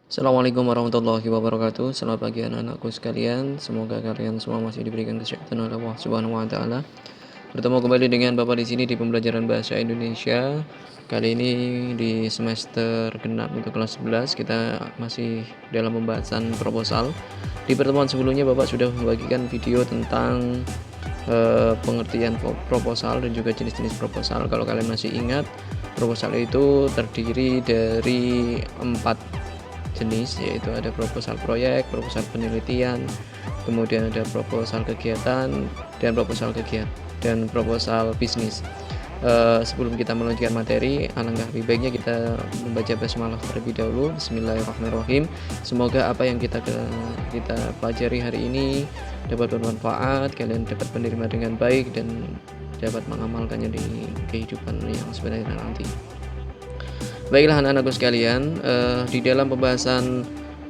Assalamualaikum warahmatullahi wabarakatuh. Selamat pagi anak-anakku sekalian. Semoga kalian semua masih diberikan kesehatan oleh Allah Subhanahu wa taala. Bertemu kembali dengan Bapak di sini di pembelajaran bahasa Indonesia. Kali ini di semester genap untuk kelas 11 kita masih dalam pembahasan proposal. Di pertemuan sebelumnya Bapak sudah membagikan video tentang pengertian proposal dan juga jenis-jenis proposal. Kalau kalian masih ingat, proposal itu terdiri dari 4 jenis, yaitu ada proposal proyek, proposal penelitian, kemudian ada proposal kegiatan dan proposal bisnis. Sebelum kita melanjutkan materi, alangkah lebih baiknya kita membaca basmalah terlebih dahulu. Bismillahirrahmanirrahim. Semoga apa yang kita pelajari hari ini dapat bermanfaat, kalian dapat menerima dengan baik dan dapat mengamalkannya di kehidupan yang sebenarnya nanti. Baiklah anak-anakku sekalian, di dalam pembahasan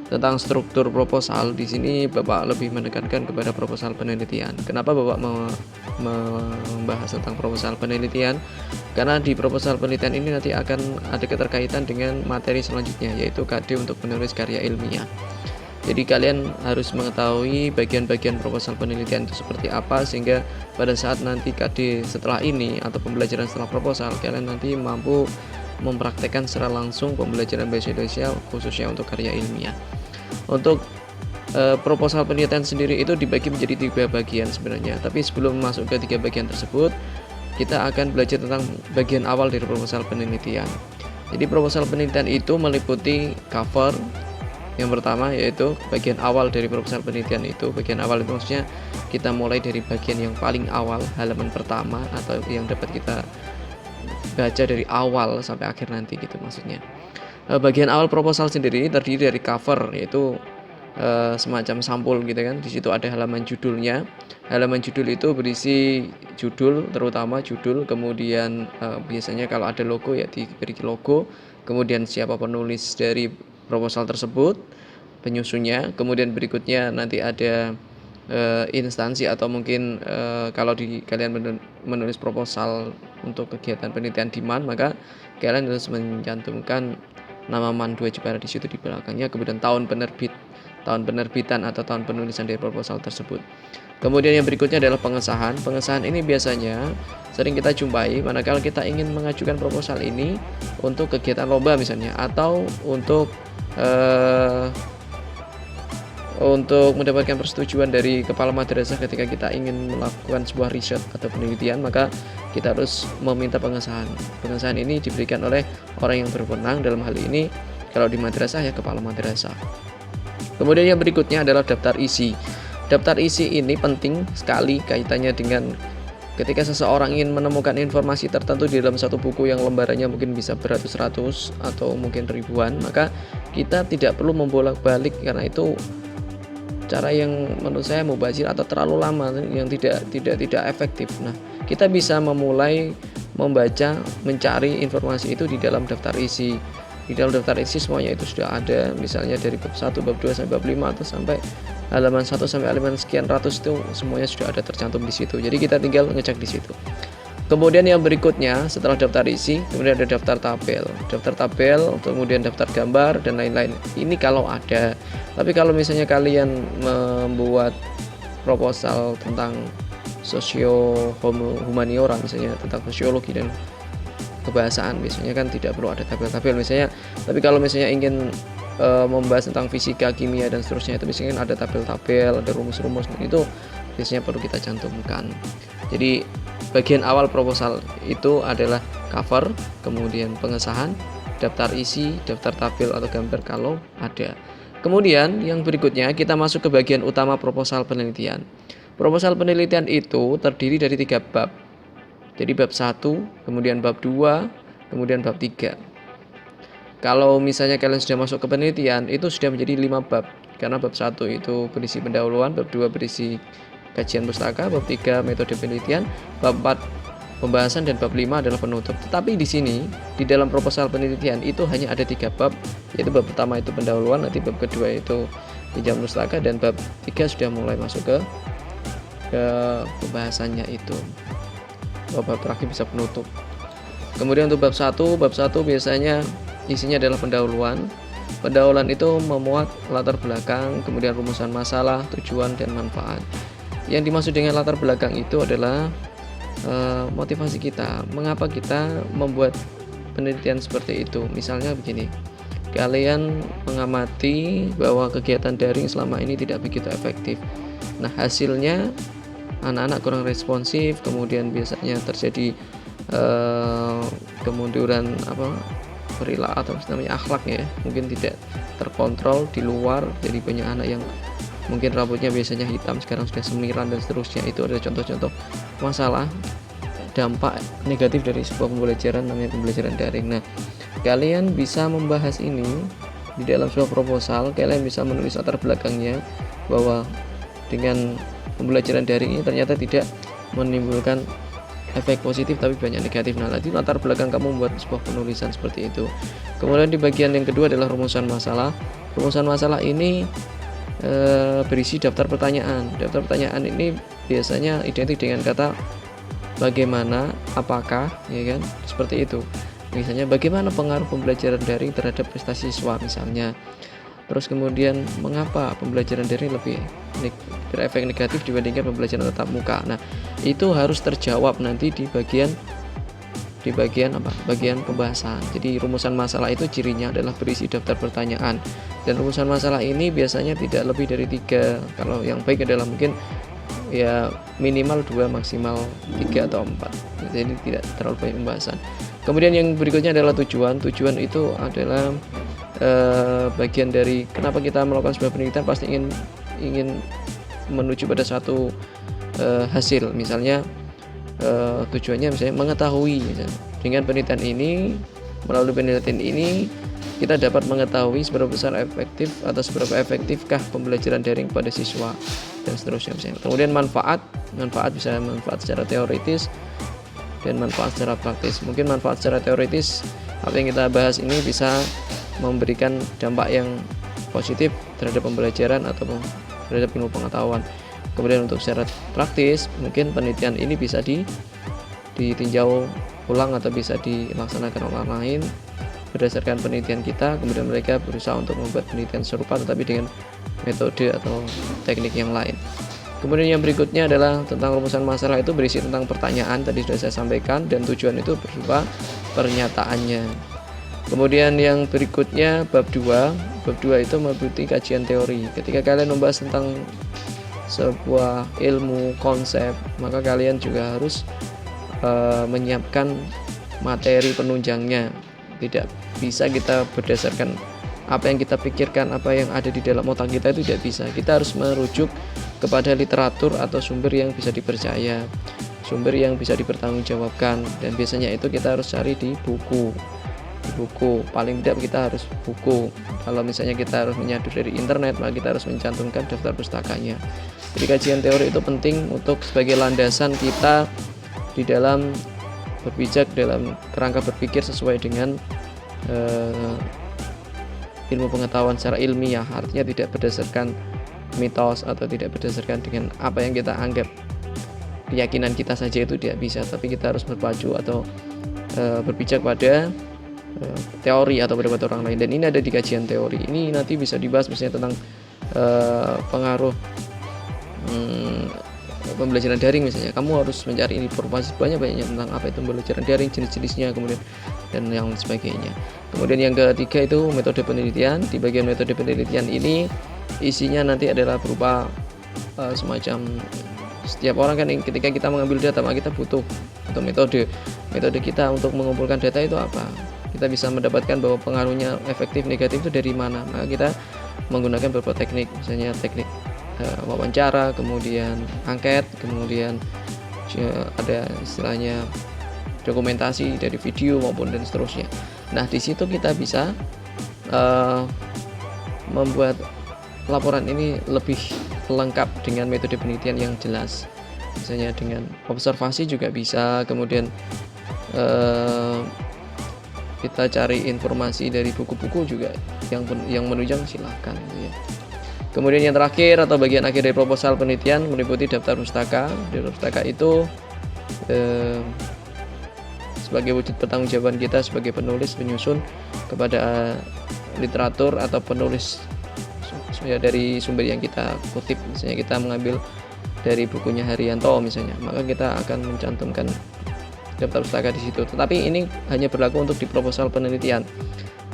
tentang struktur proposal di sini Bapak lebih menekankan kepada proposal penelitian. Kenapa Bapak membahas tentang proposal penelitian? Karena di proposal penelitian ini nanti akan ada keterkaitan dengan materi selanjutnya, yaitu KD untuk menulis karya ilmiah. Jadi kalian harus mengetahui bagian-bagian proposal penelitian itu seperti apa, sehingga pada saat nanti KD setelah ini atau pembelajaran setelah proposal, kalian nanti mampu mempraktekkan secara langsung pembelajaran bahasa Indonesia khususnya untuk karya ilmiah. Untuk proposal penelitian sendiri itu dibagi menjadi 3 bagian sebenarnya. Tapi sebelum masuk ke 3 bagian tersebut, kita akan belajar tentang bagian awal dari proposal penelitian. Jadi proposal penelitian itu meliputi cover. Yang pertama yaitu bagian awal dari proposal penelitian itu. Bagian awal itu maksudnya kita mulai dari bagian yang paling awal, halaman pertama atau yang dapat kita baca dari awal sampai akhir nanti gitu maksudnya. Bagian awal proposal sendiri terdiri dari cover, yaitu semacam sampul gitu kan. Di situ ada halaman judulnya. Halaman judul itu berisi judul, terutama judul, kemudian biasanya kalau ada logo ya diberi logo, kemudian siapa penulis dari proposal tersebut, penyusunnya, kemudian berikutnya nanti ada instansi atau mungkin kalau kalian menulis proposal untuk kegiatan penelitian di MAN, maka kalian harus mencantumkan nama MAN 2 Jepara di situ di belakangnya, kemudian tahun penerbitan atau tahun penulisan dari proposal tersebut. Kemudian yang berikutnya adalah pengesahan. Pengesahan ini biasanya sering kita jumpai manakala kita ingin mengajukan proposal ini untuk kegiatan lomba misalnya, atau untuk mendapatkan persetujuan dari kepala madrasah ketika kita ingin melakukan sebuah riset atau penelitian, maka kita harus meminta pengesahan. Pengesahan ini diberikan oleh orang yang berwenang, dalam hal ini kalau di madrasah ya kepala madrasah. Kemudian yang berikutnya adalah daftar isi. Daftar isi ini penting sekali kaitannya dengan ketika seseorang ingin menemukan informasi tertentu di dalam satu buku yang lembarannya mungkin bisa beratus-ratus atau mungkin ribuan, maka kita tidak perlu membolak-balik, karena itu cara yang menurut saya mubazir atau terlalu lama, yang tidak efektif. Nah, kita bisa memulai membaca, mencari informasi itu di dalam daftar isi. Di dalam daftar isi semuanya itu sudah ada, misalnya dari bab 1, bab 2 sampai bab 5 atau sampai halaman 1 sampai halaman sekian ratus itu semuanya sudah ada tercantum di situ. Jadi kita tinggal ngecek di situ. Kemudian yang berikutnya setelah daftar isi, kemudian ada daftar tabel, kemudian daftar gambar dan lain-lain. Ini kalau ada. Tapi kalau misalnya kalian membuat proposal tentang humaniora misalnya, tentang sosiologi dan kebahasaan, biasanya kan tidak perlu ada tabel-tabel misalnya. Tapi kalau misalnya ingin membahas tentang fisika, kimia dan seterusnya, itu biasanya kan ada tabel-tabel, ada rumus-rumus, dan itu biasanya perlu kita cantumkan. Jadi bagian awal proposal itu adalah cover, kemudian pengesahan, daftar isi, daftar tabel atau gambar kalau ada. Kemudian yang berikutnya kita masuk ke bagian utama proposal penelitian. Proposal penelitian itu terdiri dari 3 bab. Jadi bab 1, kemudian bab 2, kemudian bab 3. Kalau misalnya kalian sudah masuk ke penelitian, itu sudah menjadi 5 bab. Karena bab 1 itu berisi pendahuluan, bab 2 berisi kajian pustaka, bab 3 metode penelitian, bab 4 pembahasan, dan bab 5 adalah penutup. Tetapi di sini di dalam proposal penelitian itu hanya ada 3 bab, yaitu bab pertama itu pendahuluan, nanti bab kedua itu kajian pustaka, dan bab 3 sudah mulai masuk ke pembahasannya itu. Bab terakhir bisa penutup. Kemudian untuk bab 1 biasanya isinya adalah pendahuluan. Pendahuluan itu memuat latar belakang, kemudian rumusan masalah, tujuan, dan manfaat. Yang dimaksud dengan latar belakang itu adalah motivasi kita, mengapa kita membuat penelitian seperti itu. Misalnya begini, kalian mengamati bahwa kegiatan daring selama ini tidak begitu efektif. Nah, hasilnya anak-anak kurang responsif, kemudian biasanya terjadi kemunduran perilaku atau namanya akhlaknya ya, mungkin tidak terkontrol di luar. Jadi banyak anak yang mungkin rambutnya biasanya hitam sekarang sudah semirian dan seterusnya. Itu adalah contoh-contoh masalah dampak negatif dari sebuah pembelajaran namanya pembelajaran daring. Nah, kalian bisa membahas ini di dalam sebuah proposal. Kalian bisa menulis latar belakangnya bahwa dengan pembelajaran daring ini ternyata tidak menimbulkan efek positif tapi banyak negatif. Nah, nanti latar belakang kamu membuat sebuah penulisan seperti itu. Kemudian di bagian yang kedua adalah rumusan masalah. Rumusan masalah ini berisi daftar pertanyaan. Daftar pertanyaan ini biasanya identik dengan kata bagaimana, apakah, ya kan? Seperti itu. Misalnya bagaimana pengaruh pembelajaran daring terhadap prestasi siswa misalnya. Terus kemudian mengapa pembelajaran daring lebih berefek negatif dibandingkan pembelajaran tatap muka. Nah, itu harus terjawab nanti di bagian bagian pembahasan. Jadi rumusan masalah itu cirinya adalah berisi daftar pertanyaan, dan rumusan masalah ini biasanya tidak lebih dari 3. Kalau yang baik adalah mungkin ya minimal 2, maksimal 3 atau 4. Jadi tidak terlalu banyak pembahasan. Kemudian yang berikutnya adalah tujuan. Tujuan itu adalah bagian dari kenapa kita melakukan sebuah penelitian, pasti ingin menuju pada satu hasil. Misalnya tujuannya misalnya mengetahui, misalnya dengan penelitian ini, melalui penelitian ini kita dapat mengetahui seberapa besar efektif atau seberapa efektifkah pembelajaran daring pada siswa dan seterusnya misalnya. Kemudian manfaat bisa manfaat secara teoritis dan manfaat secara praktis. Mungkin manfaat secara teoritis, apa yang kita bahas ini bisa memberikan dampak yang positif terhadap pembelajaran atau terhadap ilmu pengetahuan. Kemudian untuk secara praktis, mungkin penelitian ini bisa ditinjau ulang atau bisa dilaksanakan orang lain berdasarkan penelitian kita. Kemudian mereka berusaha untuk membuat penelitian serupa tetapi dengan metode atau teknik yang lain. Kemudian yang berikutnya adalah tentang rumusan masalah, itu berisi tentang pertanyaan, tadi sudah saya sampaikan, dan tujuan itu berupa pernyataannya. Kemudian yang berikutnya bab 2. Bab 2 itu meliputi kajian teori. Ketika kalian membahas tentang sebuah ilmu konsep, maka kalian juga harus menyiapkan materi penunjangnya. Tidak bisa kita berdasarkan apa yang kita pikirkan, apa yang ada di dalam otak kita, itu tidak bisa. Kita harus merujuk kepada literatur atau sumber yang bisa dipercaya, sumber yang bisa dipertanggungjawabkan, dan biasanya itu kita harus cari di buku. Paling tidak kita harus buku. Kalau misalnya kita harus menyadur dari internet, maka kita harus mencantumkan daftar pustakanya. Jadi kajian teori itu penting untuk sebagai landasan kita di dalam berpijak, dalam kerangka berpikir sesuai dengan ilmu pengetahuan secara ilmiah. Artinya tidak berdasarkan mitos atau tidak berdasarkan dengan apa yang kita anggap keyakinan kita saja, itu tidak bisa. Tapi kita harus berpacu atau berpijak pada teori atau pendapat orang lain, dan ini ada di kajian teori. Ini nanti bisa dibahas misalnya tentang pengaruh pembelajaran daring. Misalnya kamu harus mencari informasi banyak-banyaknya tentang apa itu pembelajaran daring, jenis-jenisnya, kemudian dan yang sebagainya. Kemudian yang ketiga itu metode penelitian. Di bagian metode penelitian ini isinya nanti adalah berupa semacam, setiap orang kan ketika kita mengambil data, maka kita butuh atau metode kita untuk mengumpulkan data itu apa. Kita bisa mendapatkan bahwa pengaruhnya efektif negatif itu dari mana. Maka kita menggunakan beberapa teknik, misalnya teknik wawancara, kemudian angket, kemudian ada istilahnya dokumentasi dari video maupun dan seterusnya. Nah, di situ kita bisa membuat laporan ini lebih lengkap dengan metode penelitian yang jelas. Misalnya dengan observasi juga bisa, kemudian kita cari informasi dari buku-buku juga yang menunjang, silahkan gitu ya. Kemudian yang terakhir atau bagian akhir dari proposal penelitian meliputi daftar pustaka. Daftar pustaka itu sebagai wujud pertanggungjawaban kita sebagai penulis penyusun kepada literatur atau penulis ya dari sumber yang kita kutip. Misalnya kita mengambil dari bukunya Haryanto misalnya, maka kita akan mencantumkan daftar pustaka di situ. Tetapi ini hanya berlaku untuk di proposal penelitian.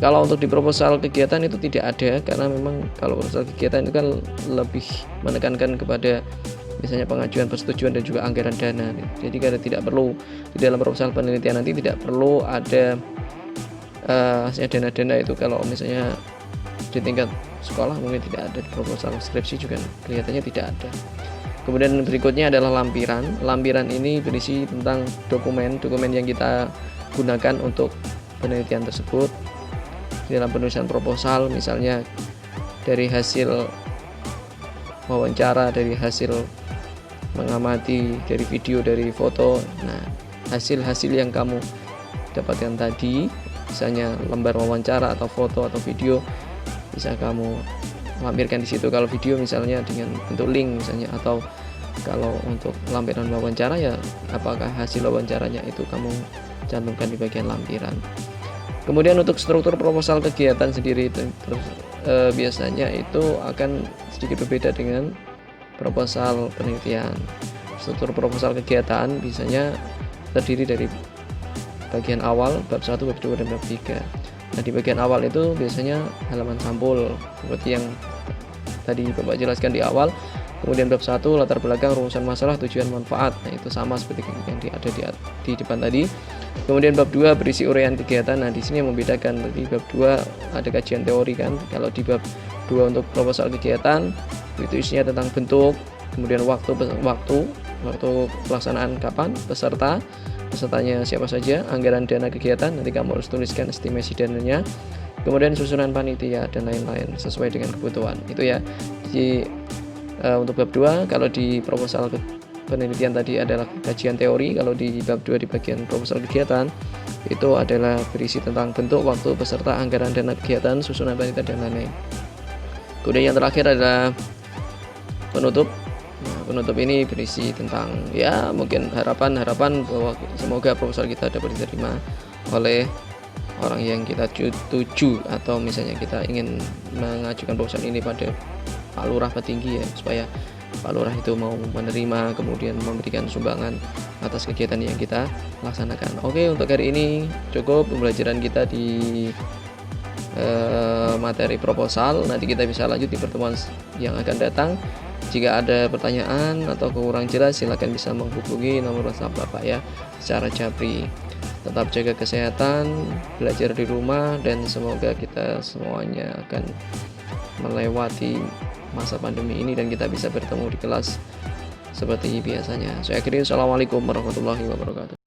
Kalau untuk di proposal kegiatan itu tidak ada, karena memang kalau proposal kegiatan itu kan lebih menekankan kepada misalnya pengajuan persetujuan dan juga anggaran dana. Jadi karena tidak perlu di dalam proposal penelitian nanti tidak perlu ada dana-dana itu. Kalau misalnya di tingkat sekolah mungkin tidak ada, di proposal skripsi juga kelihatannya tidak ada. Kemudian berikutnya adalah lampiran. Lampiran ini berisi tentang dokumen yang kita gunakan untuk penelitian tersebut. Dalam penulisan proposal misalnya dari hasil wawancara, dari hasil mengamati, dari video, dari foto. Nah, hasil-hasil yang kamu dapatkan tadi, misalnya lembar wawancara atau foto atau video, bisa kamu lampirkan di situ. Kalau video misalnya dengan bentuk link misalnya, atau kalau untuk lampiran wawancara ya apakah hasil wawancaranya itu kamu cantumkan di bagian lampiran. Kemudian untuk struktur proposal kegiatan sendiri biasanya itu akan sedikit berbeda dengan proposal penelitian. Struktur proposal kegiatan biasanya terdiri dari bagian awal, bab 1, bab 2, dan bab 3. Nah, di bagian awal itu biasanya halaman sampul seperti yang tadi Bapak jelaskan di awal. Kemudian bab 1 latar belakang, rumusan masalah, tujuan, manfaat. Nah, itu sama seperti yang ada di depan tadi. Kemudian bab 2 berisi uraian kegiatan. Nah, di sini yang membedakan, tadi bab 2 ada kajian teori kan. Kalau di bab 2 untuk proposal kegiatan itu isinya tentang bentuk, kemudian waktu pelaksanaan kapan, pesertanya siapa saja, anggaran dana kegiatan, nanti kamu harus tuliskan estimasi dananya, kemudian susunan panitia dan lain-lain sesuai dengan kebutuhan. Itu ya. Jadi untuk bab 2 kalau di proposal penelitian tadi adalah kajian teori, kalau di bab 2 di bagian proposal kegiatan itu adalah berisi tentang bentuk, waktu, peserta, anggaran dana kegiatan, susunan panitia dan lain-lain. Kemudian yang terakhir adalah penutup. Nah, penutup ini berisi tentang ya mungkin harapan bahwa semoga proposal kita dapat diterima oleh orang yang kita tuju, atau misalnya kita ingin mengajukan proposal ini pada Pak Lurah petinggi ya, supaya Pak Lurah itu mau menerima kemudian memberikan sumbangan atas kegiatan yang kita laksanakan. Oke, untuk hari ini cukup pembelajaran kita di materi proposal. Nanti kita bisa lanjut di pertemuan yang akan datang. Jika ada pertanyaan atau kurang jelas, silakan bisa menghubungi nomor WhatsApp Bapak ya secara jabri. Tetap jaga kesehatan, belajar di rumah, dan semoga kita semuanya akan melewati masa pandemi ini dan kita bisa bertemu di kelas seperti biasanya. Saya akhiri, assalamualaikum warahmatullahi wabarakatuh.